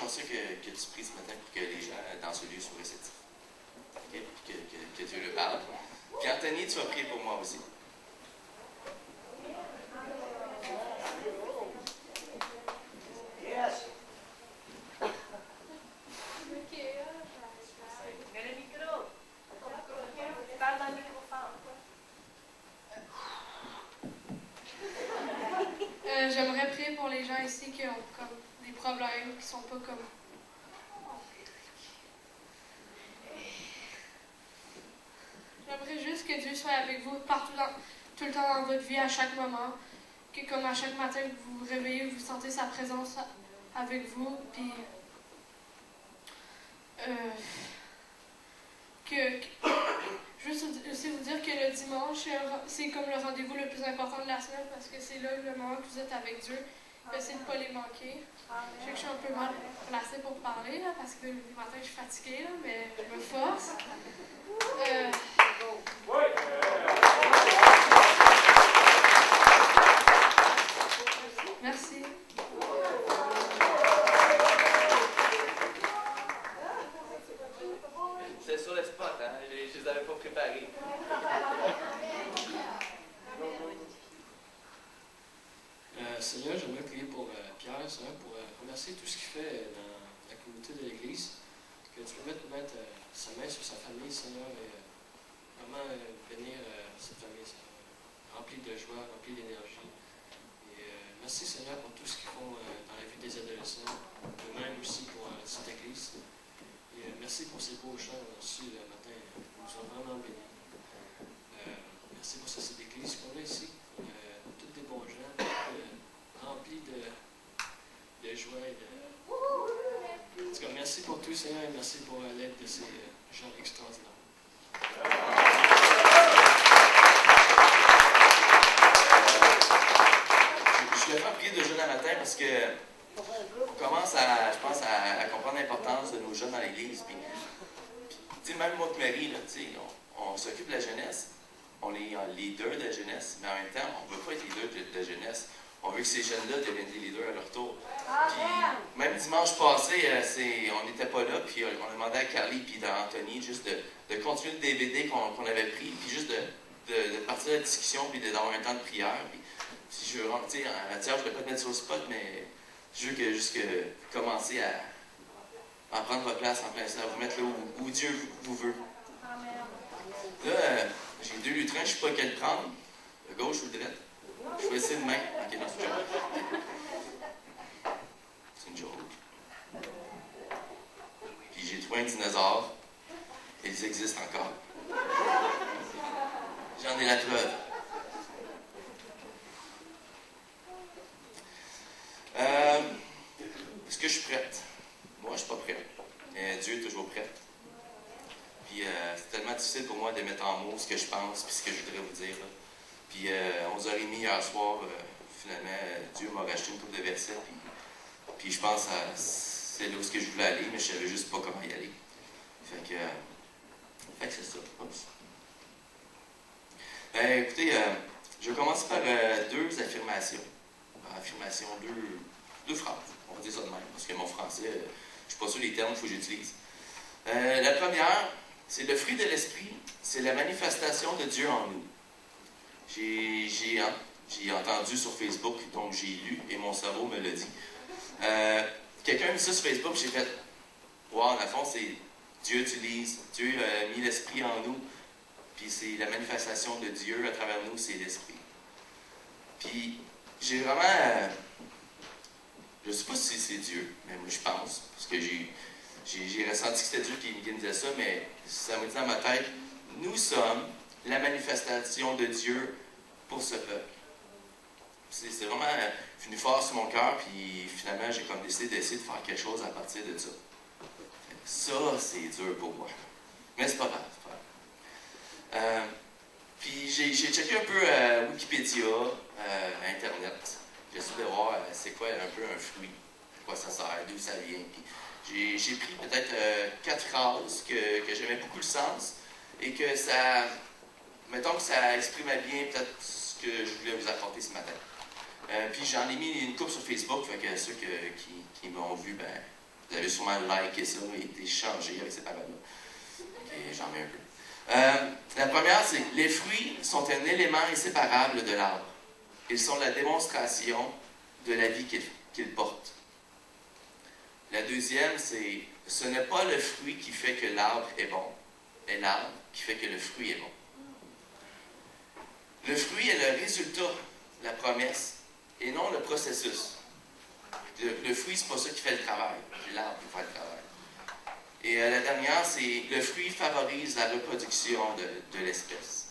ça que tu pries ce matin pour que les gens dans ce lieu soient réceptifs. Okay? Que Dieu le parle. Puis Anthony, tu vas prier pour moi aussi. Yes. Mets le micro. Parle dans le micro fort. J'aimerais prier pour les gens ici qui ont comme des problèmes, qui sont pas comme... J'aimerais juste que Dieu soit avec vous partout, tout le temps dans votre vie, à chaque moment. Que comme à chaque matin que vous vous réveillez, vous sentez sa présence avec vous. Puis juste aussi vous dire que le dimanche, c'est comme le rendez-vous le plus important de la semaine parce que c'est là le moment que vous êtes avec Dieu. Essayez de ne pas les manquer. Je sais que je suis un peu mal placée pour parler là, parce que le matin je suis fatiguée, là, mais je me force. Merci. C'est sur le spot, hein? Je les avais pas préparés. Seigneur, j'aimerais prier pour Pierre, Seigneur, pour remercier tout ce qu'il fait dans la communauté de l'Église. Que tu permettes de mettre sa main sur sa famille, Seigneur, et vraiment bénir cette famille, Seigneur, remplie de joie, remplie d'énergie. Et merci, Seigneur, pour tout ce qu'ils font dans la vie des adolescents, eux-mêmes aussi pour cette Église. Et merci pour ces beaux chants qu'on a reçus le matin, ils nous ont vraiment bénis. Merci pour cette Église qu'on a ici, tous des bons gens, remplis de joie et de... En tout cas, merci pour tout, Seigneur, et merci pour l'aide de ces gens extraordinaires. Je vais faire prier de jeunes à matin parce que on commence à, je pense, à comprendre l'importance de nos jeunes dans l'Église. Puis, tu sais, même moi et Marie, là, tu sais, on s'occupe de la jeunesse, on est leader de la jeunesse, mais en même temps, on ne veut pas être leader de la jeunesse. On veut que ces jeunes-là deviennent des leaders à leur tour. Puis, même dimanche passé, on n'était pas là, puis on a demandé à Carly et à Anthony juste de continuer le DVD qu'on avait pris, puis juste de partir de la discussion, puis d'avoir un temps de prière. Puis, si je veux rentrer en matière, je ne vais pas te mettre sur le spot, mais je veux que commencer à prendre votre place en plein centre, à vous mettre là où Dieu vous veut. Là, j'ai 2 lutrins, je ne sais pas lequel prendre, le gauche ou le droit. Je vais essayer de main. Ok, non, c'est une joke. C'est une joke. Puis j'ai trouvé un dinosaure. Ils existent encore. J'en ai la preuve. Est-ce que je suis prête? Moi, je ne suis pas prêt. Mais Dieu est toujours prêt. Puis c'est tellement difficile pour moi de mettre en mots ce que je pense et ce que je voudrais vous dire. Là. Puis 11h30 hier soir, finalement, Dieu m'a racheté une couple de versets. Puis je pense à c'est là où je voulais aller, mais je ne savais juste pas comment y aller. Fait que c'est ça. Oups. Écoutez, je vais commencer par 2 affirmations. Affirmation, deux phrases. On va dire ça de même, parce que mon français, je ne suis pas sûr des termes qu'il faut que j'utilise. La première, c'est le fruit de l'esprit, c'est la manifestation de Dieu en nous. J'ai entendu sur Facebook, donc j'ai lu, et mon cerveau me l'a dit. Quelqu'un a mis ça sur Facebook, j'ai fait « Wow, dans le fond, c'est Dieu utilise, Dieu a mis l'esprit en nous, puis c'est la manifestation de Dieu à travers nous, c'est l'esprit. » Puis j'ai vraiment... je ne sais pas si c'est Dieu, mais moi je pense, parce que j'ai ressenti que c'était Dieu qui me disait ça, mais ça m'a dit dans ma tête, nous sommes la manifestation de Dieu pour ce peuple. C'est vraiment venu fort sur mon cœur, puis finalement, j'ai comme décidé d'essayer de faire quelque chose à partir de ça. Ça, c'est dur pour moi. Mais c'est pas grave, c'est pas grave. Puis j'ai checké un peu Wikipédia, Internet. J'essaie de voir c'est quoi un peu un fruit, à quoi ça sert, d'où ça vient. Puis j'ai pris peut-être 4 phrases que j'aimais beaucoup le sens et que ça, mettons que ça exprimait bien peut-être ce que je voulais vous apporter ce matin. Puis j'en ai mis une couple sur Facebook, fait que ceux qui m'ont vu, ben, Vous avez sûrement liké ça et été changé avec ces paroles-là. Et j'en mets un peu. La première, c'est les fruits sont un élément inséparable de l'arbre. Ils sont la démonstration de la vie qu'ils portent. La deuxième, c'est ce n'est pas le fruit qui fait que l'arbre est bon, mais l'arbre qui fait que le fruit est bon. Le fruit est le résultat, la promesse, et non le processus. Le fruit, c'est pas ça qui fait le travail, c'est l'arbre qui fait le travail. Et la dernière, c'est le fruit favorise la reproduction de l'espèce.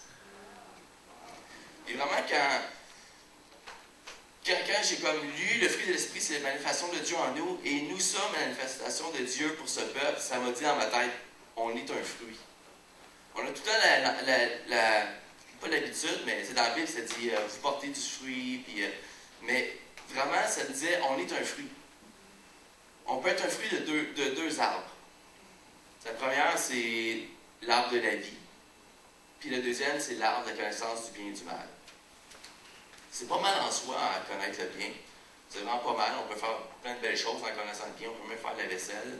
Et vraiment, quand j'ai comme lu le fruit de l'esprit, c'est la manifestation de Dieu en nous, et nous sommes la manifestation de Dieu pour ce peuple, ça m'a dit dans ma tête, on est un fruit. On a tout le temps pas l'habitude, mais c'est dans la Bible, ça dit vous portez du fruit, puis, mais vraiment, ça disait on est un fruit. On peut être un fruit de deux arbres. La première, c'est l'arbre de la vie. Puis la deuxième, c'est l'arbre de la connaissance du bien et du mal. C'est pas mal en soi à connaître le bien. C'est vraiment pas mal. On peut faire plein de belles choses en connaissant le bien. On peut même faire de la vaisselle.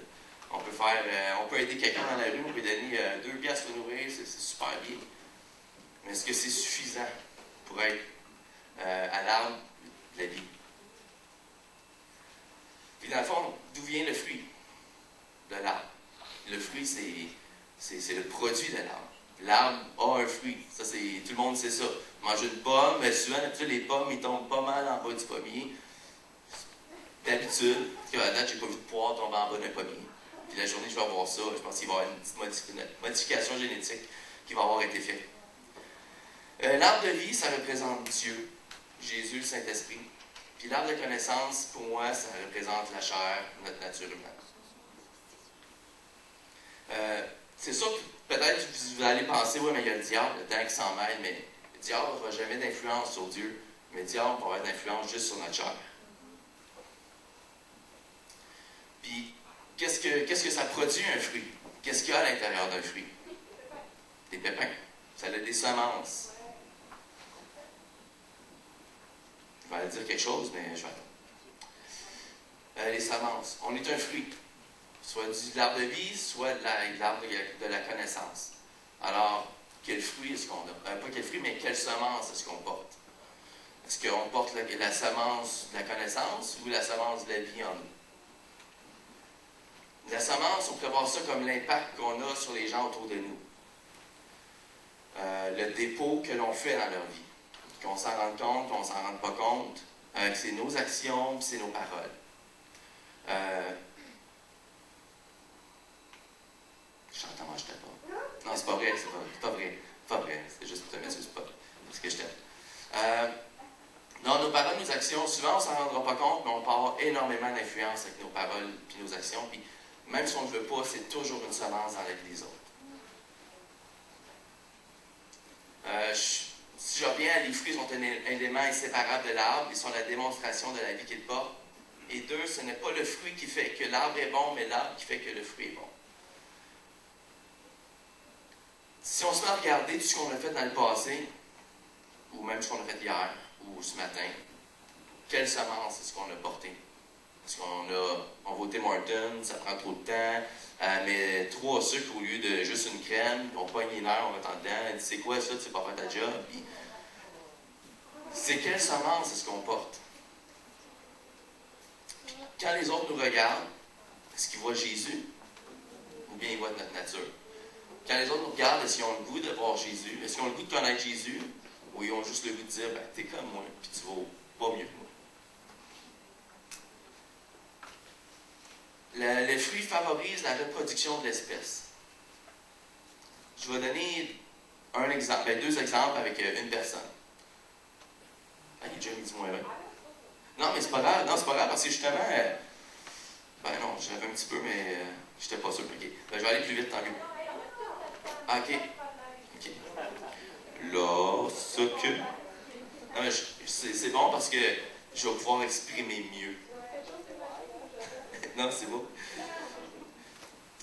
On peut aider quelqu'un dans la rue. On peut donner 2 piastres pour nourrir. C'est super bien. Mais est-ce que c'est suffisant pour être à l'arbre de la vie? Puis dans le fond, d'où vient le fruit de l'arbre? Le fruit, c'est le produit de l'arbre. L'arbre a un fruit. Ça, tout le monde sait ça. Manger une pomme, mais souvent, les pommes, ils tombent pas mal en bas du pommier. D'habitude, parce qu'à la date, j'ai pas vu de poire tomber en bas d'un pommier. Puis la journée, je vais voir ça. Je pense qu'il va y avoir une petite modification génétique qui va avoir été faite. L'arbre de vie, ça représente Dieu, Jésus, le Saint-Esprit. Puis l'arbre de connaissance, pour moi, ça représente la chair, notre nature humaine. C'est sûr que peut-être vous allez penser, oui, mais il y a le diable, le temps qui s'en mêle, mais le diable n'aura jamais d'influence sur Dieu, mais le diable va avoir d'influence juste sur notre chair. Puis, qu'est-ce que ça produit un fruit? Qu'est-ce qu'il y a à l'intérieur d'un fruit? Des pépins. Ça a des semences. Je vais aller dire quelque chose, mais je vais attendre. Les semences. On est un fruit. Soit de l'arbre de vie, soit de l'arbre de la connaissance. Alors, quel fruit est-ce qu'on a? Pas quel fruit, mais quelle semence est-ce qu'on porte? Est-ce qu'on porte la semence de la connaissance ou la semence de la vie en nous? La semence, on peut voir ça comme l'impact qu'on a sur les gens autour de nous. Le dépôt que l'on fait dans leur vie. Qu'on s'en rende compte, qu'on ne s'en rende pas compte. C'est nos actions, c'est nos paroles. J'entends, moi, je t'aime pas. Non, c'est pas vrai, c'est pas vrai. C'est pas vrai, c'est juste pour te mettre sur le spot. Parce que je t'aime. Non, nos paroles, nos actions, souvent, on ne s'en rendra pas compte, mais on peut avoir énormément d'influence avec nos paroles et nos actions. Puis, même si on ne le veut pas, c'est toujours une semence dans la vie des autres. Si je reviens, les fruits sont un élément inséparable de l'arbre. Ils sont la démonstration de la vie qu'il porte. Et 2, ce n'est pas le fruit qui fait que l'arbre est bon, mais l'arbre qui fait que le fruit est bon. Si on se met à regarder tout ce qu'on a fait dans le passé, ou même ce qu'on a fait hier, ou ce matin, quelle semence est-ce qu'on a porté? Est-ce qu'on va au Tim Hortons, ça prend trop de temps, mais 3 sucres au lieu de juste une crème, puis on pogne les nerfs, on va en dedans, elle dit c'est quoi ça, tu sais pas faire ta job, puis c'est quelle semence est-ce qu'on porte? Puis quand les autres nous regardent, est-ce qu'ils voient Jésus? Ou bien ils voient notre nature? Quand les autres nous regardent, est-ce qu'ils ont le goût de voir Jésus? Est-ce qu'ils ont le goût de connaître Jésus? Ou ils ont juste le goût de dire, ben, t'es comme moi, puis tu vaux pas mieux que moi. Le fruit favorise la reproduction de l'espèce. Je vais donner un exemple, 2 exemples avec une personne. Ah, il est déjà midi moins 20. Non, mais c'est pas grave. Non, c'est pas grave parce que justement, ben non, j'avais un petit peu, mais j'étais pas sûr. OK. Ben, je vais aller plus vite, tant mieux. Ah, OK. OK. Là, ce que. Non, mais c'est bon parce que je vais pouvoir exprimer mieux. Non, c'est beau.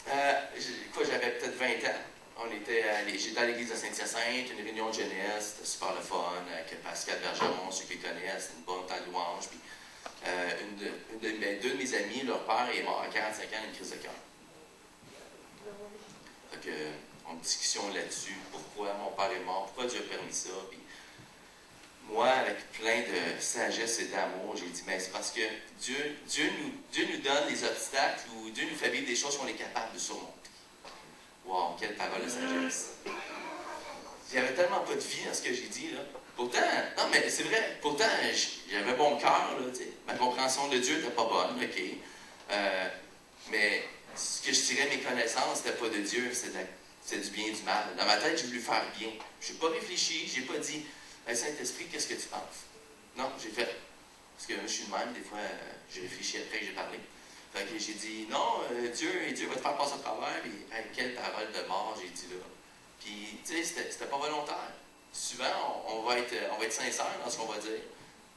J'avais peut-être 20 ans. J'étais à l'église de Saint-Hyacinthe, une réunion de jeunesse, c'était super le fun, avec Pascal Bergeron, ceux qui connaissent, une bonne temps de louange. Puis, deux de mes amis, leur père est mort à 45 ans d'une crise de cœur. Fait que, on a une discussion là-dessus. Pourquoi mon père est mort? Pourquoi Dieu a permis ça? Puis, moi, avec plein de sagesse et d'amour, j'ai dit, mais c'est parce que Dieu nous donne des obstacles ou Dieu nous fait vivre des choses qu'on est capable de surmonter. Wow, quelle parole de sagesse! Il n'y avait tellement pas de vie dans ce que j'ai dit, là. Pourtant, non, mais c'est vrai, pourtant, j'avais bon cœur, là, tu sais. Ma compréhension de Dieu n'était pas bonne, OK. Mais ce que je tirais mes connaissances, c'était pas de Dieu, c'est du bien et du mal. Dans ma tête, j'ai voulu faire bien. Je n'ai pas réfléchi, je n'ai pas dit, hey, Saint-Esprit, qu'est-ce que tu penses? Non, j'ai fait. Parce que je suis de même, des fois, j'ai réfléchi après que j'ai parlé. Fait que j'ai dit, non, Dieu va te faire passer au travers. Puis, hey, quelle parole de mort, j'ai dit là. Puis, tu sais, c'était pas volontaire. Souvent, on va être sincère dans ce qu'on va dire.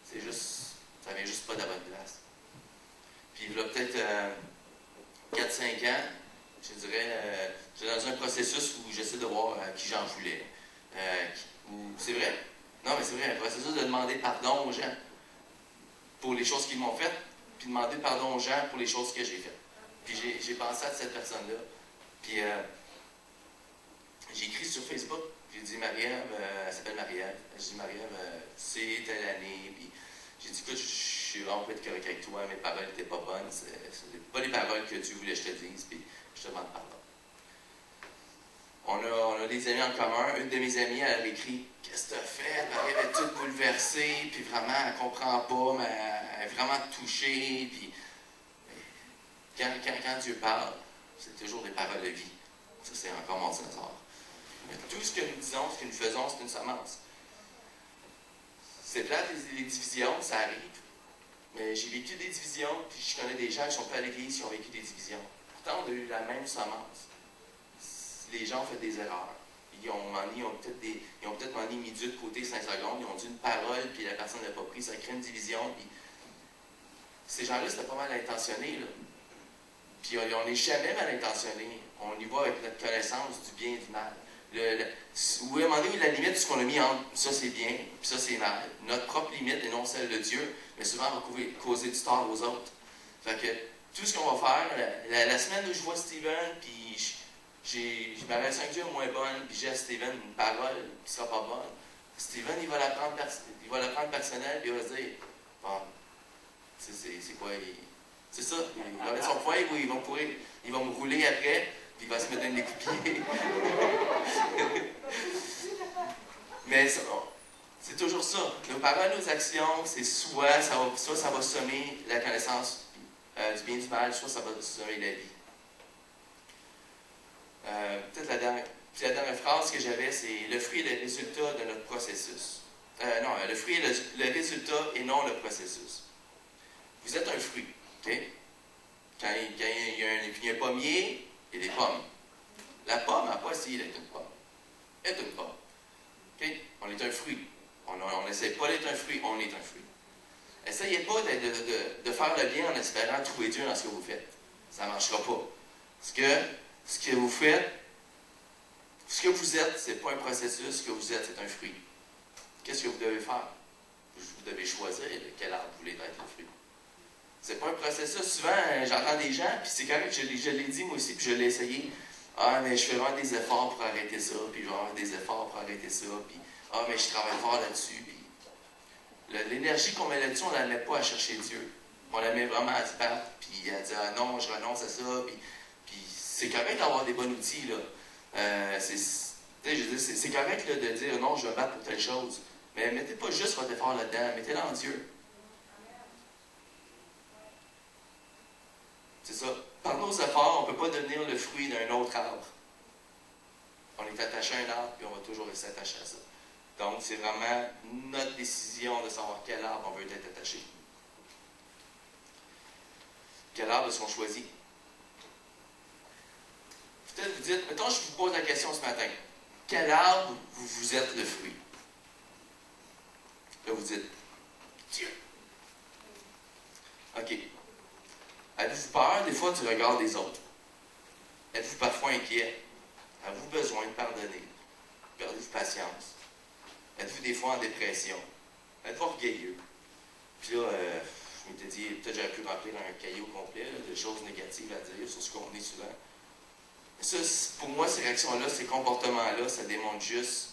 C'est juste, ça vient juste pas de la bonne place. Puis, là, peut-être 4-5 ans, je dirais, j'étais dans un processus où j'essaie de voir à qui j'en voulais. C'est vrai? Non, mais c'est vrai, un processus de demander pardon aux gens pour les choses qu'ils m'ont faites, puis demander pardon aux gens pour les choses que j'ai faites. Puis j'ai pensé à cette personne-là. Puis j'ai écrit sur Facebook, j'ai dit Marie-Ève, elle s'appelle Marie-Ève. J'ai dit Marie-Ève, c'est telle année. Puis j'ai dit écoute, je suis vraiment pas correct avec toi, mes paroles n'étaient pas bonnes. C'est pas les paroles que tu voulais que je te dise, puis je te demande pardon. On a des amis en commun. Une de mes amies, elle avait écrit qu'est-ce que tu as fait? Marie-Ève est toute bouleversée, puis vraiment, elle ne comprend pas, mais elle est vraiment touchée. Puis quand Dieu parle, c'est toujours des paroles de vie. Ça, c'est encore mon dinosaure. Mais tout ce que nous disons, ce que nous faisons, c'est une semence. C'est plate, les divisions, ça arrive. Mais j'ai vécu des divisions, puis je connais des gens qui ne sont pas à l'église qui ont vécu des divisions. Pourtant, on a eu la même semence. Les gens ont fait des erreurs. Ils ont peut-être mis Dieu de côté 5 secondes, ils ont dit une parole, puis la personne n'a pas pris, ça crée une division. Puis ces gens-là, c'était pas mal intentionné. Là. Puis on n'est jamais mal intentionné. On y va avec notre connaissance du bien et du mal. À un moment donné, la limite, ce qu'on a mis entre ça c'est bien, puis ça c'est mal. Notre propre limite et non celle de Dieu, mais souvent on va causer du tort aux autres. Fait que tout ce qu'on va faire, la semaine où je vois Steven, puis ma relation avec Dieu est moins bonne, puis j'ai à Steven une parole qui ne sera pas bonne. Steven, il va la prendre personnelle, puis il va se dire bon, c'est quoi c'est ça, il va mettre son poing où il va me rouler après, puis il va se mettre un des coups de pied. Mais c'est toujours ça. Nos paroles, nos actions, c'est soit ça va sommer la connaissance du bien et du mal, soit ça va sommer la vie. Peut-être la dernière phrase que j'avais, c'est le fruit est le résultat de notre processus. Non, le fruit est le résultat et non le processus. Vous êtes un fruit. Okay? Quand il y a un pommier, il y a des pommes. La pomme n'a pas essayé d'être une pomme. Elle est une pomme. Okay? On est un fruit. On n'essaie pas d'être un fruit, on est un fruit. Essayez pas de faire le bien en espérant trouver Dieu dans ce que vous faites. Ça ne marchera pas. Ce que vous faites, ce que vous êtes, ce n'est pas un processus. Ce que vous êtes, c'est un fruit. Qu'est-ce que vous devez faire? Vous devez choisir de quel arbre vous voulez être le fruit. Ce n'est pas un processus. Souvent, j'entends des gens, puis c'est correct, je l'ai dit moi aussi, puis je l'ai essayé. Ah, mais je fais vraiment des efforts pour arrêter ça, puis je vais avoir des efforts pour arrêter ça, puis ah, mais je travaille fort là-dessus. Puis l'énergie qu'on met là-dessus, on ne la met pas à chercher Dieu. On la met vraiment à se battre, puis à dire ah non, je renonce à ça, puis c'est correct d'avoir des bons outils, là. C'est correct là, de dire non, je vais me battre pour telle chose. Mais mettez pas juste votre effort là-dedans, mettez-le en Dieu. C'est ça. Par nos efforts, on ne peut pas devenir le fruit d'un autre arbre. On est attaché à un arbre, puis on va toujours rester attaché à ça. Donc, c'est vraiment notre décision de savoir quel arbre on veut être attaché. Quel arbre est-ce qu'on choisit? Peut-être vous dites, mettons, je vous pose la question ce matin. Quel arbre vous êtes le fruit? Là, vous dites, Dieu. OK. Avez-vous peur des fois du regard des autres? Êtes-vous parfois inquiet? Avez-vous besoin de pardonner? Perdez-vous patience? Êtes-vous des fois en dépression? Êtes-vous orgueilleux? Puis là, Je m'étais dit, peut-être j'aurais pu remplir un cahier au complet là, de choses négatives à dire sur ce qu'on est souvent. Mais ça, pour moi, ces réactions-là, ces comportements-là, ça démontre juste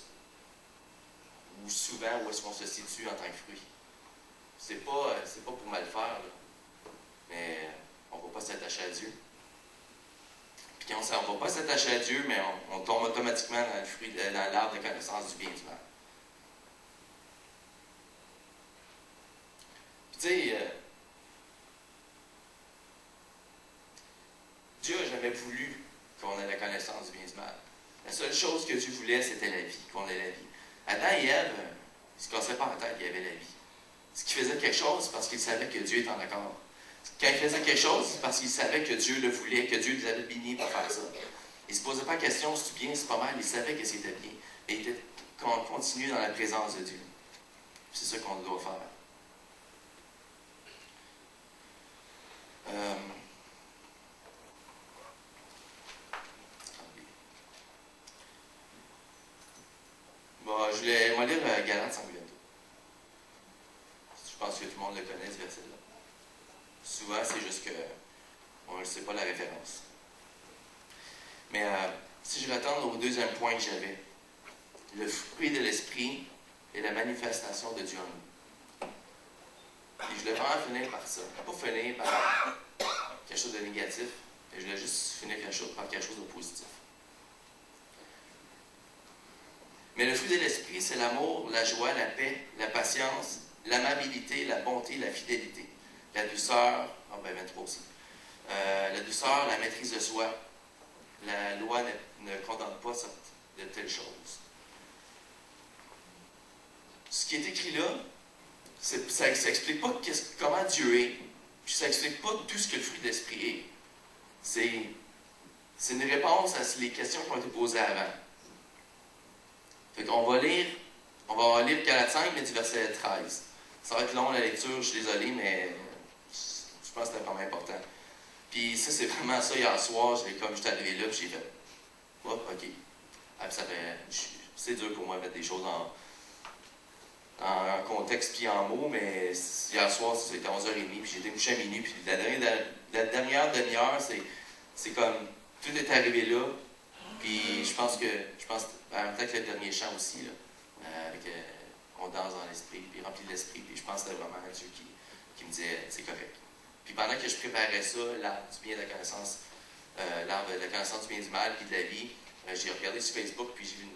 ou souvent où est-ce qu'on se situe en tant que fruit. C'est pas pour mal faire, là. Mais on ne va pas s'attacher à Dieu. Puis quand on ne va pas s'attacher à Dieu, mais on tombe automatiquement dans l'arbre de connaissance du bien et du mal. Puis tu sais, Dieu n'a jamais voulu qu'on ait la connaissance du bien et du mal. La seule chose que Dieu voulait, c'était la vie, qu'on ait la vie. Adam et Ève, ils ne se cassaient pas en tête qu'il y avait la vie. Ce qu'ils faisaient quelque chose, c'est parce qu'ils savaient que Dieu était en accord. Quand ils faisaient quelque chose, c'est parce qu'ils savaient que Dieu le voulait, que Dieu les avait bénis pour faire ça. Ils ne se posaient pas la question, c'est bien, c'est pas mal, ils savaient que c'était bien. Et ils étaient continués dans la présence de Dieu. C'est ça qu'on doit faire. Bon, je vais lire Galates 5:22. Je pense que tout le monde le connaît, ce verset-là. Souvent, c'est juste qu'on ne sait pas la référence. Mais si je retourne au deuxième point que j'avais, le fruit de l'esprit est la manifestation de Dieu en nous. Et je voulais vraiment finir par ça. Pas finir par quelque chose de négatif, mais je voulais juste finir par quelque chose de positif. Mais le fruit de l'esprit, c'est l'amour, la joie, la paix, la patience, l'amabilité, la bonté, la fidélité, la douceur, 23 aussi, la douceur, la maîtrise de soi. La loi ne condamne pas de telles choses. Ce qui est écrit là, ça n'explique pas comment Dieu est, puis ça n'explique pas tout ce que le fruit de l'esprit est. C'est une réponse à les questions qui ont été posées avant. Fait qu'on va lire Galates 5, mais du verset 13. Ça va être long la lecture, je suis désolé, mais je pense que c'est vraiment important. Puis ça, c'est vraiment ça, hier soir, comme j'étais arrivé là, puis j'ai fait, hop, ok. Ah, c'est dur pour moi de mettre des choses en contexte puis en mots, mais hier soir, c'était 11h30, puis j'étais couché à minuit, puis la dernière demi-heure, c'est comme, tout est arrivé là, puis je pense en même temps que le dernier chant aussi, là, on danse dans l'esprit, puis rempli de l'esprit, puis je pense que c'était vraiment Dieu qui me disait, c'est correct. Puis pendant que je préparais ça, l'arbre du bien et de la connaissance, l'arbre de la connaissance du bien et du mal, puis de la vie, j'ai regardé sur Facebook, puis j'ai vu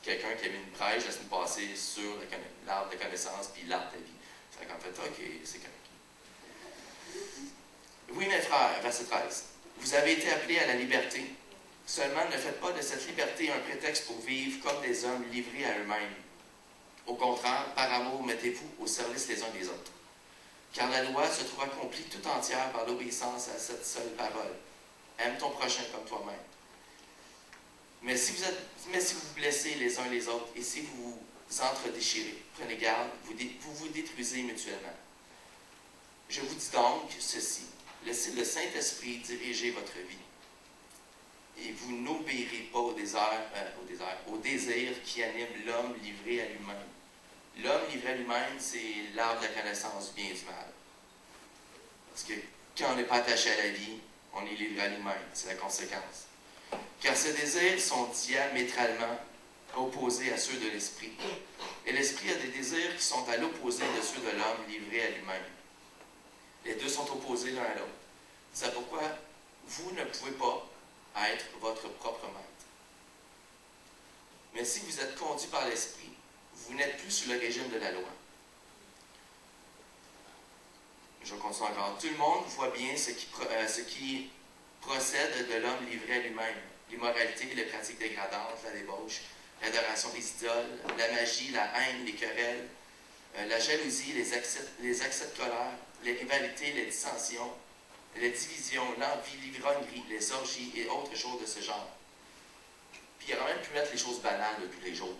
quelqu'un qui a mis une prêche la semaine passée sur l'arbre de connaissance, puis l'arbre de la vie. Ça a comme fait, ok, c'est correct. Oui, mes frères, verset 13, vous avez été appelés à la liberté. Seulement, ne faites pas de cette liberté un prétexte pour vivre comme des hommes livrés à eux-mêmes. Au contraire, par amour, mettez-vous au service les uns des autres. Car la loi se trouve accomplie tout entière par l'obéissance à cette seule parole. Aime ton prochain comme toi-même. Mais si vous blessez les uns les autres et si vous vous entre-déchirez, prenez garde, vous vous détruisez mutuellement. Je vous dis donc ceci, laissez le Saint-Esprit diriger votre vie. Et vous n'obéirez pas au désir qui anime l'homme livré à lui-même. L'homme livré à lui-même, c'est l'arbre de la connaissance du bien et du mal. Parce que quand on n'est pas attaché à la vie, on est livré à lui-même. C'est la conséquence. Car ces désirs sont diamétralement opposés à ceux de l'esprit. Et l'esprit a des désirs qui sont à l'opposé de ceux de l'homme livré à lui-même. Les deux sont opposés l'un à l'autre. C'est pourquoi vous ne pouvez pas être votre propre maître. Mais si vous êtes conduit par l'esprit, vous n'êtes plus sous le régime de la loi. Je continue encore. Tout le monde voit bien ce qui procède de l'homme livré à lui-même. L'immoralité, les pratiques dégradantes, la débauche, l'adoration des idoles, la magie, la haine, les querelles, la jalousie, les excès de colère, les rivalités, les dissensions, les divisions, l'envie, l'ivrognerie, les orgies et autres choses de ce genre. Puis il aurait même pu mettre les choses banales de tous les jours.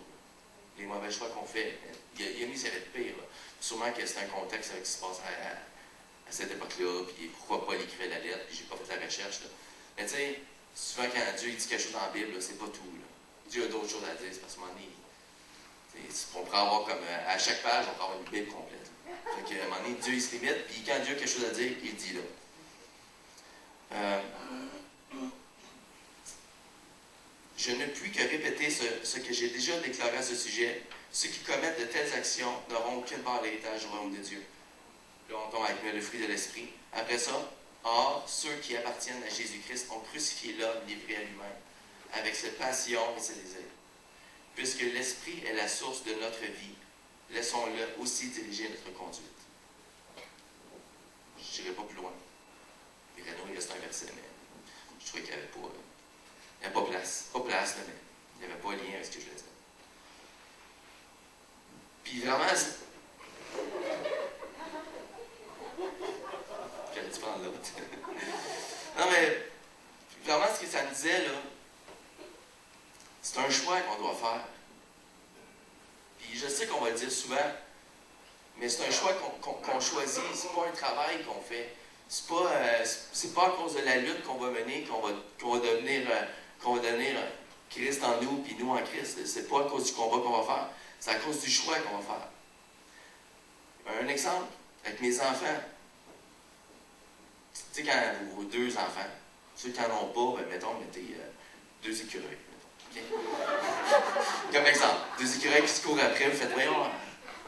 Les mauvais choix qu'on fait. Il a mis, ça va être pire. Là. Sûrement que c'est un contexte avec ce qui se passe à cette époque-là, puis pourquoi Paul écrivait la lettre, puis j'ai pas fait la recherche. Là. Mais tu sais, souvent quand Dieu dit quelque chose dans la Bible, c'est pas tout. Là. Dieu a d'autres choses à dire, c'est parce qu'à un moment donné, on pourrait avoir comme, à chaque page, on pourrait avoir une Bible complète. Là. Fait qu'à un moment donné, Dieu, il se limite, puis quand Dieu a quelque chose à dire, il le dit là. Je ne puis que répéter ce que j'ai déjà déclaré à ce sujet. Ceux qui commettent de telles actions n'auront aucune part d'héritage au royaume de Dieu. Là, on tombe avec le fruit de l'esprit. Après ça, or, ceux qui appartiennent à Jésus-Christ ont crucifié l'homme livré à lui-même, avec ses passions et ses désirs. Puisque l'esprit est la source de notre vie, laissons-le aussi diriger notre conduite. Je n'irai pas plus loin. Les Renaud, il reste un verset, mais je trouvais qu'il n'y avait pas place. Pas place, là, mais il n'y avait pas lien avec ce que je voulais dire. Puis vraiment, j'allais te prendre l'autre. Non, mais vraiment, ce que ça me disait, là, c'est un choix qu'on doit faire. Puis je sais qu'on va le dire souvent, mais c'est un choix qu'on choisit. C'est pas un travail qu'on fait. C'est pas à cause de la lutte qu'on va mener qu'on va devenir Christ en nous, puis nous en Christ. C'est pas à cause du combat qu'on va faire. C'est à cause du choix qu'on va faire. Un exemple, avec mes enfants. Tu sais, quand vos 2 enfants, ceux qui n'en ont pas, ben, mettons, mettez 2 écureuils. Okay? Comme exemple, 2 écureuils qui se courent après, vous faites, voyons,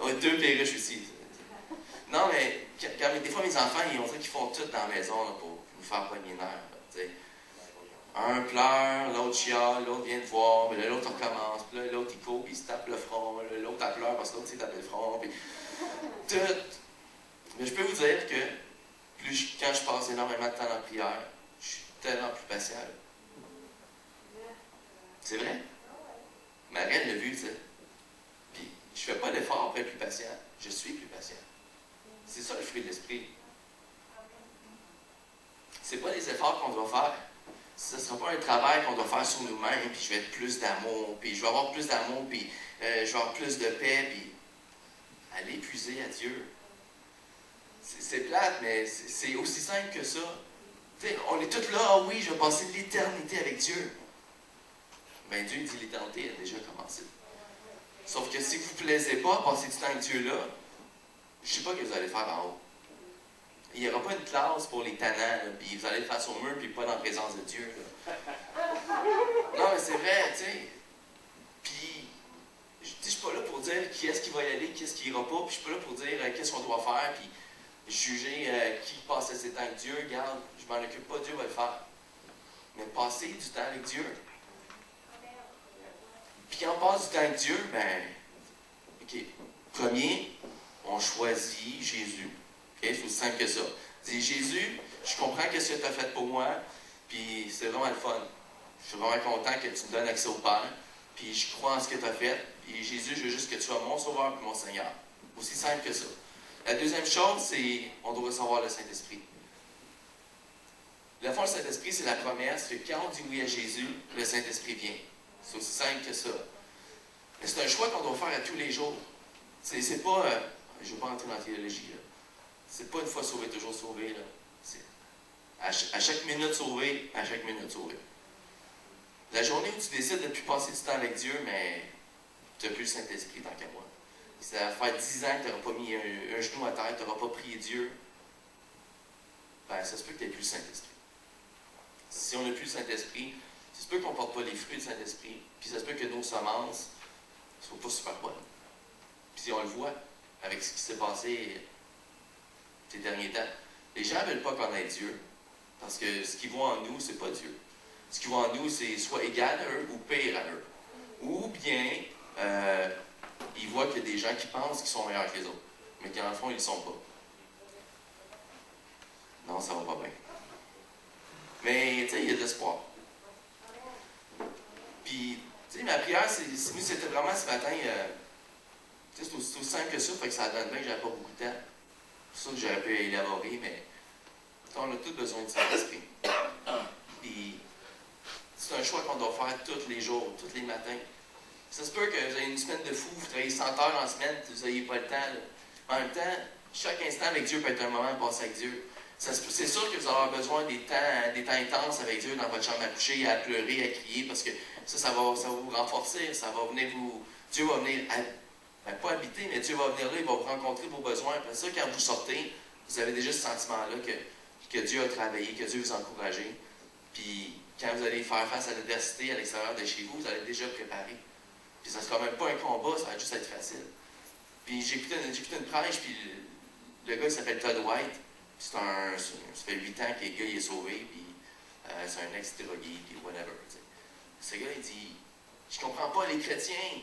2 perruches aussi. Non, mais des fois, mes enfants, on dirait qu'ils font tout dans la maison là, pour nous faire pogner les nerfs. Un pleure, l'autre chiale, l'autre vient te voir, mais l'autre recommence, puis là, l'autre il court, puis il se tape le front, l'autre elle pleure parce que l'autre s'est tapé le front, puis tout. Mais je peux vous dire que quand je passe énormément de temps dans la prière, je suis tellement plus patient. C'est vrai? Marielle l'a vu, tu sais. Puis je fais pas l'effort pour être plus patient, je suis plus patient. C'est ça le fruit de l'esprit. C'est pas les efforts qu'on doit faire. Ce ne sera pas un travail qu'on doit faire sur nous-mêmes, puis je vais être plus d'amour, puis je vais avoir plus d'amour, puis je vais avoir plus de paix, puis aller puiser à Dieu. C'est plate, mais c'est aussi simple que ça. T'sais, on est tous là, ah oui, je vais passer l'éternité avec Dieu. Ben Dieu dit l'éternité a déjà commencé. Sauf que si vous ne plaisez pas à passer du temps avec Dieu là, je ne sais pas ce que vous allez faire en haut. Il n'y aura pas une classe pour les tannants, puis vous allez le faire sur le mur, puis pas dans la présence de Dieu. Là. Non, mais c'est vrai, tu sais. Puis, je ne suis pas là pour dire qui est-ce qui va y aller, qui est-ce qui ira pas, puis je suis pas là pour dire qu'est-ce qu'on doit faire, puis juger qui passe ses temps avec Dieu. Regarde, je m'en occupe pas, Dieu va le faire. Mais passer du temps avec Dieu. Puis quand on passe du temps avec Dieu, ben, OK, premier, on choisit Jésus. Okay? C'est aussi simple que ça. Dis Jésus, je comprends ce que tu as fait pour moi, puis c'est vraiment le fun. Je suis vraiment content que tu me donnes accès au Père, puis je crois en ce que tu as fait, puis Jésus, je veux juste que tu sois mon Sauveur et mon Seigneur. Aussi simple que ça. La deuxième chose, c'est on doit recevoir le Saint-Esprit. La foi, le Saint-Esprit, c'est la promesse que quand on dit oui à Jésus, le Saint-Esprit vient. C'est aussi simple que ça. Mais c'est un choix qu'on doit faire à tous les jours. C'est pas... je ne vais pas entrer dans la théologie, là. C'est pas une fois sauvé, toujours sauvé, là. C'est à chaque minute sauvé, à chaque minute sauvé. La journée où tu décides de ne plus passer du temps avec Dieu, mais tu n'as plus le Saint-Esprit tant qu'à moi. Ça va faire 10 ans que tu n'auras pas mis un genou à terre, tu n'auras pas prié Dieu. Ben, ça se peut que tu n'aies plus le Saint-Esprit. Si on n'a plus le Saint-Esprit, ça se peut qu'on ne porte pas les fruits du Saint-Esprit, puis ça se peut que nos semences ne soient pas super bonnes. Puis on le voit avec ce qui s'est passé ces derniers temps. Les gens ne veulent pas connaître Dieu, parce que ce qu'ils voient en nous, c'est pas Dieu. Ce qu'ils voient en nous, c'est soit égal à eux ou pire à eux. Ou bien, ils voient qu'il y a des gens qui pensent qu'ils sont meilleurs que les autres, mais qu'en fond, ils ne le sont pas. Non, ça va pas bien. Mais, tu sais, il y a de l'espoir. Puis, tu sais, ma prière, c'était vraiment ce matin, tu sais, c'est aussi simple que ça, fait que ça donne bien que j'avais pas beaucoup de temps. C'est ça que j'aurais pu élaborer, mais on a tous besoin de Saint-Esprit. Puis, c'est un choix qu'on doit faire tous les jours, tous les matins. Ça se peut que vous ayez une semaine de fou, vous travaillez 100 heures en semaine, vous n'ayez pas le temps. Là. En même temps, chaque instant avec Dieu peut être un moment de passer avec Dieu. C'est sûr que vous allez avoir besoin des temps intenses avec Dieu dans votre chambre à coucher, à pleurer, à crier, parce que ça va vous renforcer, ça va venir Dieu va venir Ben, pas habiter, mais Dieu va venir là, il va vous rencontrer vos besoins. Après ça, quand vous sortez, vous avez déjà ce sentiment-là que Dieu a travaillé, que Dieu vous a encouragé. Puis quand vous allez faire face à l'adversité à l'extérieur de chez vous, vous allez déjà préparer. Puis ça ne sera même pas un combat, ça va juste être facile. Puis j'ai écouté une prêche, puis le gars il s'appelle Todd White. Ça fait 8 ans que le gars il est sauvé, puis c'est un ex-drogué, puis whatever. T'sais. Ce gars il dit, je comprends pas les chrétiens.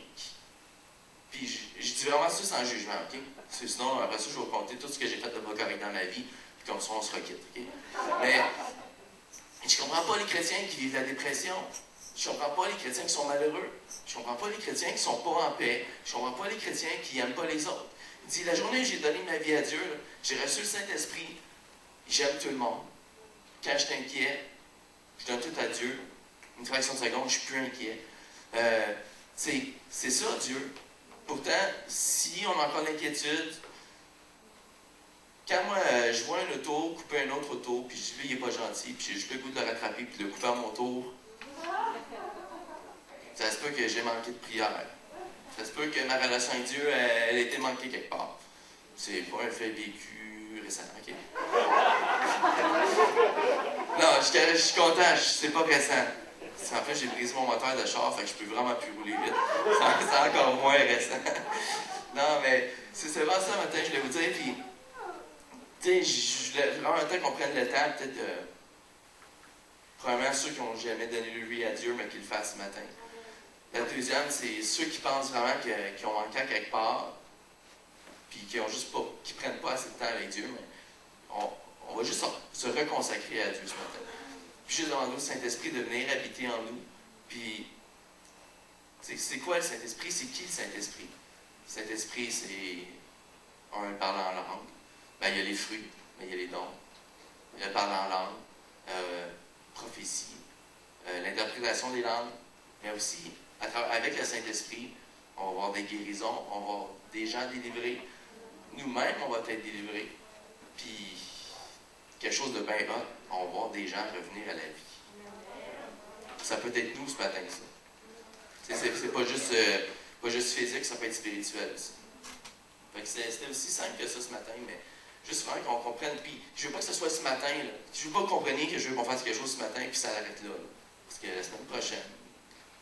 Puis je dis vraiment ça sans jugement, ok? Parce que sinon, après ça, je vais vous raconter tout ce que j'ai fait de pas correct dans ma vie, puis comme ça on se requitte, ok? Mais je comprends pas les chrétiens qui vivent la dépression. Je comprends pas les chrétiens qui sont malheureux. Je comprends pas les chrétiens qui sont pas en paix. Je comprends pas les chrétiens qui n'aiment pas les autres. Il dit, la journée où j'ai donné ma vie à Dieu, j'ai reçu le Saint-Esprit, j'aime tout le monde. Quand je suis inquiet, je donne tout à Dieu. Une fraction de seconde, je suis plus inquiet. C'est ça, Dieu. Pourtant, si on a encore l'inquiétude, quand moi, je vois un auto couper un autre auto, puis je dis, lui, il n'est pas gentil, puis j'ai juste le goût de le rattraper, puis de le couper à mon tour, ça se peut que j'ai manqué de prière. Ça se peut que ma relation avec Dieu, elle a été manquée quelque part. C'est pas un fait vécu récent, ok? Non, je suis content, c'est pas récent. En fait, j'ai brisé mon moteur de char, fait que je peux vraiment plus rouler vite. C'est encore moins récent. Non, mais c'est vraiment ça, matin, je voulais vous dire, puis, tu sais, je voulais vraiment un temps qu'on prenne le temps, peut-être, premièrement, ceux qui n'ont jamais donné leur vie à Dieu, mais qui le fassent ce matin. La deuxième, c'est ceux qui pensent vraiment qu'ils ont manqué à quelque part, puis qui ont juste pas, qui prennent pas assez de temps avec Dieu, mais on va juste se reconsacrer à Dieu ce matin. Puis juste demander au Saint-Esprit de venir habiter en nous. Puis, c'est quoi le Saint-Esprit? C'est qui le Saint-Esprit? Le Saint-Esprit, c'est un parler en langue. Ben, il y a les fruits, mais il y a les dons. Il y a le parler en langue, prophétie, l'interprétation des langues, mais aussi, avec le Saint-Esprit, on va avoir des guérisons, on va avoir des gens délivrés. Nous-mêmes, on va être délivrés. Puis, quelque chose de bien hot, on va voir des gens revenir à la vie. Ça peut être nous ce matin, ça. C'est pas juste physique, ça peut être spirituel aussi. C'était aussi simple que ça ce matin, mais juste vraiment qu'on comprenne. Puis, je veux pas que ce soit ce matin, là. Je veux pas que vous compreniez que je veux qu'on fasse quelque chose ce matin, puis ça l'arrête là. Parce que la semaine prochaine,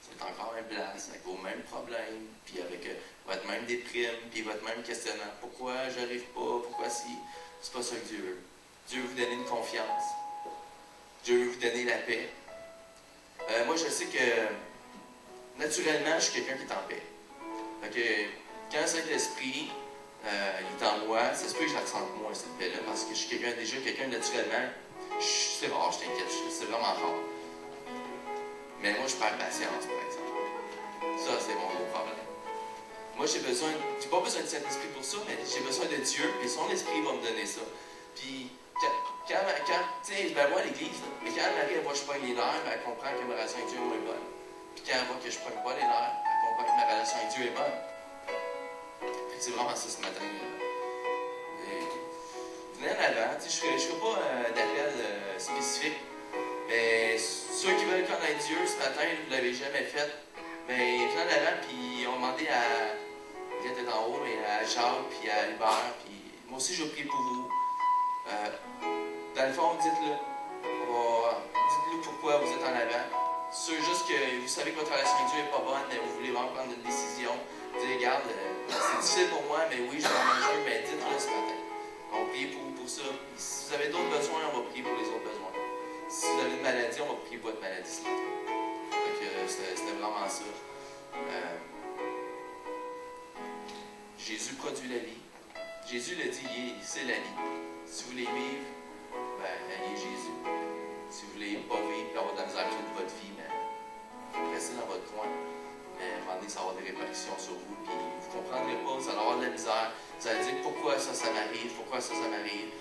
c'est encore une place, avec vos mêmes problèmes, puis avec votre même déprime, puis votre même questionnement. Pourquoi j'arrive pas? Pourquoi si? C'est pas ça que Dieu veut. Dieu veut vous donner une confiance. Dieu veut vous donner la paix. Moi, je sais que, naturellement, je suis quelqu'un qui est en paix. Fait que, quand le Saint-Esprit il est en moi, ça se peut que je la ressente moins, cette paix-là, parce que je suis quelqu'un naturellement, c'est rare, je t'inquiète, c'est vraiment rare. Mais moi, je perds patience, par exemple. Ça, c'est mon gros problème. Moi, j'ai pas besoin de Saint-Esprit pour ça, mais j'ai besoin de Dieu, et son Esprit va me donner ça. Puis, tu sais, ben moi à l'église, mais quand Marie, elle voit que je pogne les nerfs, elle comprend que ma relation avec Dieu est moins bonne. Puis quand elle voit que je pogne pas les nerfs, elle comprend que ma relation avec Dieu est bonne. Fait que c'est vraiment ça ce matin. Venez en avant, tu sais, je ne ferai pas d'appel spécifique, mais ceux qui veulent connaître Dieu ce matin, vous ne l'avez jamais fait, mais venez en avant, puis on va demander à, il était en haut, mais à Jacques, puis à Hubert, puis moi aussi je vais prier pour vous. Dans le fond, dites-le. Dites-le pourquoi vous êtes en avant. C'est juste que vous savez que votre relation avec Dieu n'est pas bonne, mais vous voulez vraiment prendre une décision. Vous dites, regarde, c'est difficile pour moi, mais oui, je vais en Dieu, mais dites-le ce matin. On va prier pour vous pour ça. Si vous avez d'autres besoins, on va prier pour les autres besoins. Si vous avez une maladie, on va prier pour votre maladie ce matin. C'était vraiment ça. Jésus produit la vie. Jésus le dit, c'est la vie. Si vous voulez vivre, ben, ayez Jésus. Si vous voulez pas vivre et avoir de la misère toute votre vie, ben, restez dans votre coin. Mais à un moment donné, ça va avoir des répercussions sur vous, puis vous ne comprendrez pas, vous allez avoir de la misère. Vous allez dire pourquoi ça m'arrive, pourquoi ça m'arrive.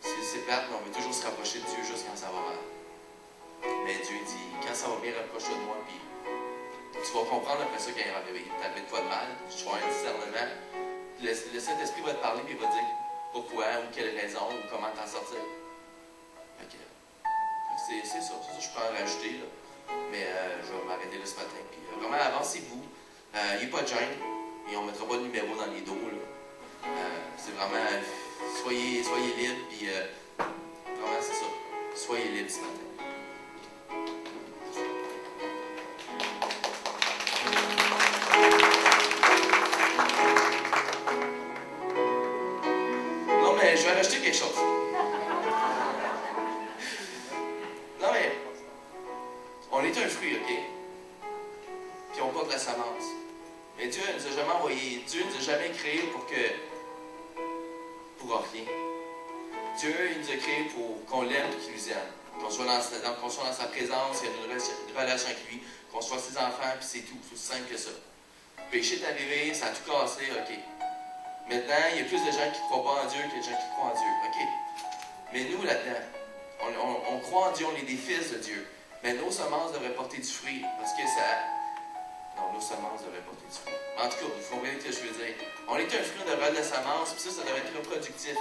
C'est plate, mais on veut toujours se rapprocher de Dieu juste quand ça va mal. Mais Dieu dit, quand ça va bien, rapproche-toi de moi, puis tu vas comprendre après ça quand il va arriver. T'as de quoi de mal, tu vas avoir un discernement. Le Saint-Esprit va te parler, puis il va te dire pourquoi, ou quelle raison, ou comment t'en sortir. C'est ça, que je peux en rajouter, là. Mais je vais m'arrêter là ce matin. Puis, vraiment, avancez-vous. N'ayez pas de gêne. Et on ne mettra pas de numéro dans les dos. C'est vraiment, soyez libres, puis vraiment, c'est ça. Soyez libres ce matin. Non, mais je vais rajouter quelque chose. Non, mais on est un fruit, OK? Puis on porte la semence. Mais Dieu ne nous a jamais envoyé, Dieu ne nous a jamais créés pour rien. Dieu il nous a créés pour qu'on l'aime et qu'il nous aime. Qu'on soit dans sa présence, qu'il y ait une relation avec lui, qu'on soit ses enfants, puis c'est tout. C'est aussi simple que ça. Le péché est arrivé, ça a tout cassé, OK. Maintenant, il y a plus de gens qui ne croient pas en Dieu que de gens qui croient en Dieu, OK. Mais nous, là-dedans, on croit en Dieu, on est des fils de Dieu. Mais nos semences devraient porter du fruit, parce que ça... Non, nos semences devraient porter du fruit. En tout cas, vous comprenez ce que je veux dire. On est un fruit, on devrait de la semence, puis ça devrait être reproductif.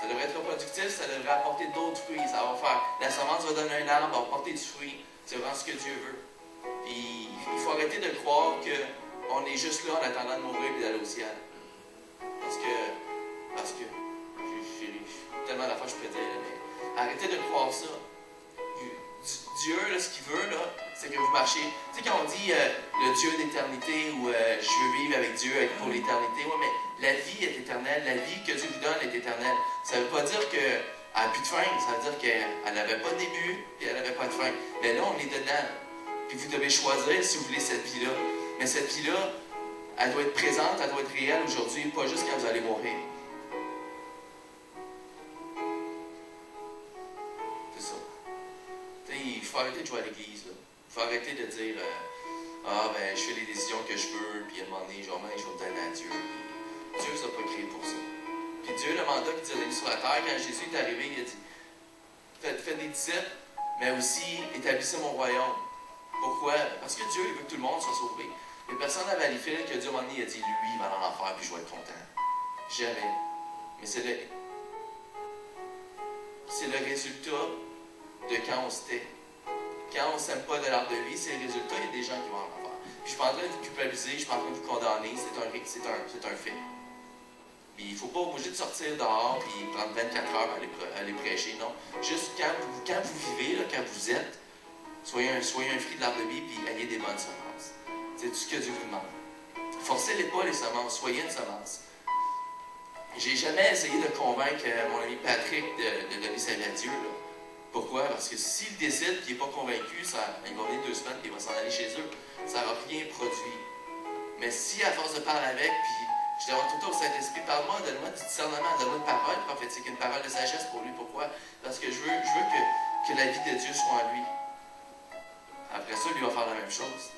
Ça devrait être reproductif, ça devrait apporter d'autres fruits. Ça va faire... La semence va donner un arbre, va porter du fruit. C'est vraiment ce que Dieu veut. Puis, il faut arrêter de croire qu'on est juste là en attendant de mourir et d'aller au ciel. Parce que j'ai tellement d'affaires que je peux dire, mais arrêtez de croire ça. Dieu, là, ce qu'il veut, là, c'est que vous marchiez. Tu sais, quand on dit le Dieu d'éternité ou je veux vivre avec Dieu pour l'éternité, ouais, mais la vie est éternelle, la vie que Dieu vous donne est éternelle. Ça ne veut pas dire qu'elle n'a plus de fin, ça veut dire qu'elle n'avait pas de début et elle n'avait pas de fin. Mais là, on est dedans. Puis vous devez choisir si vous voulez cette vie-là. Mais cette vie-là, elle doit être présente, elle doit être réelle aujourd'hui, pas juste quand vous allez mourir. C'est ça. T'sais, il faut arrêter de jouer à l'église. Il faut arrêter de dire ben, je fais les décisions que je veux, puis à un moment donné, je vais me donner à Dieu. Puis Dieu ne vous a pas créé pour ça. Puis Dieu, le mandat qu'il nous a donné sur la terre, quand Jésus est arrivé, il a dit faites des disciples, mais aussi établissez mon royaume. Pourquoi? Parce que Dieu il veut que tout le monde soit sauvé. Et personne n'avait à les faire que Dieu, à un moment donné, il a dit lui, il va dans l'enfer, puis je vais être content. Jamais. Mais c'est le résultat de quand on se tait. Quand on ne s'aime pas de l'arbre de vie, c'est le résultat, il y a des gens qui vont en enfer. Puis je ne suis pas en train de vous culpabiliser, je ne suis pas en train de vous condamner, c'est un fait. Puis il ne faut pas obliger de sortir dehors et prendre 24 heures à aller prêcher, non. Juste quand vous vivez, là, quand vous êtes, soyez un fruit de l'arbre de vie et ayez des bonnes semences. C'est tout ce que Dieu vous demande. Forcez-les pas les semences, soyez une semence. J'ai jamais essayé de convaincre mon ami Patrick de donner sa vie à Dieu. Là. Pourquoi? Parce que s'il décide qu'il n'est pas convaincu, il va venir 2 semaines et il va s'en aller chez eux. Ça n'aura rien produit. Mais si, à force de parler avec, puis je demande tout le temps au Saint-Esprit, parle-moi, donne-moi du discernement, donne-moi une parole prophétique, une parole de sagesse pour lui. Pourquoi? Parce que je veux que la vie de Dieu soit en lui. Après ça, lui va faire la même chose.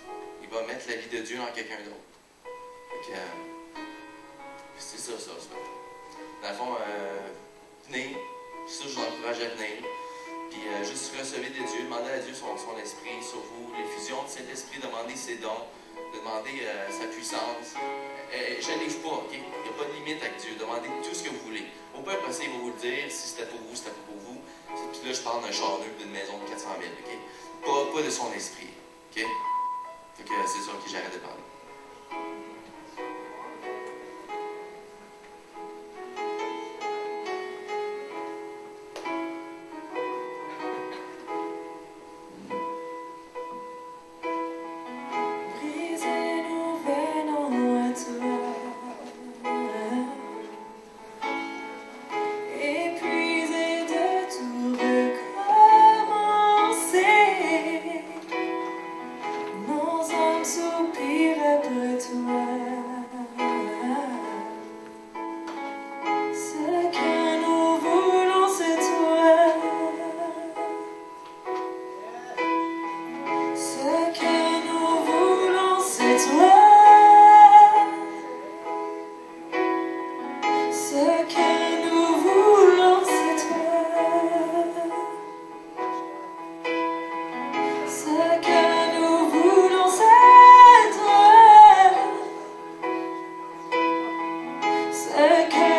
Il va mettre la vie de Dieu en quelqu'un d'autre. C'est ça. Dans le fond, venez. Ça, je vous encourage à venir. Puis juste recevez de Dieu, demandez à Dieu son esprit sur vous, l'effusion de cet esprit, demandez ses dons, demandez sa puissance. Je ne livre pas, OK? Il n'y a pas de limite avec Dieu. Demandez tout ce que vous voulez. Au pire, après, il va vous le dire. Si c'était pour vous, c'était pas pour vous. Puis là, je parle d'un char neuf, d'une maison de 400 000, OK? Pas de son esprit, OK? Fait que c'est ça, OK, j'arrête de parler. Again.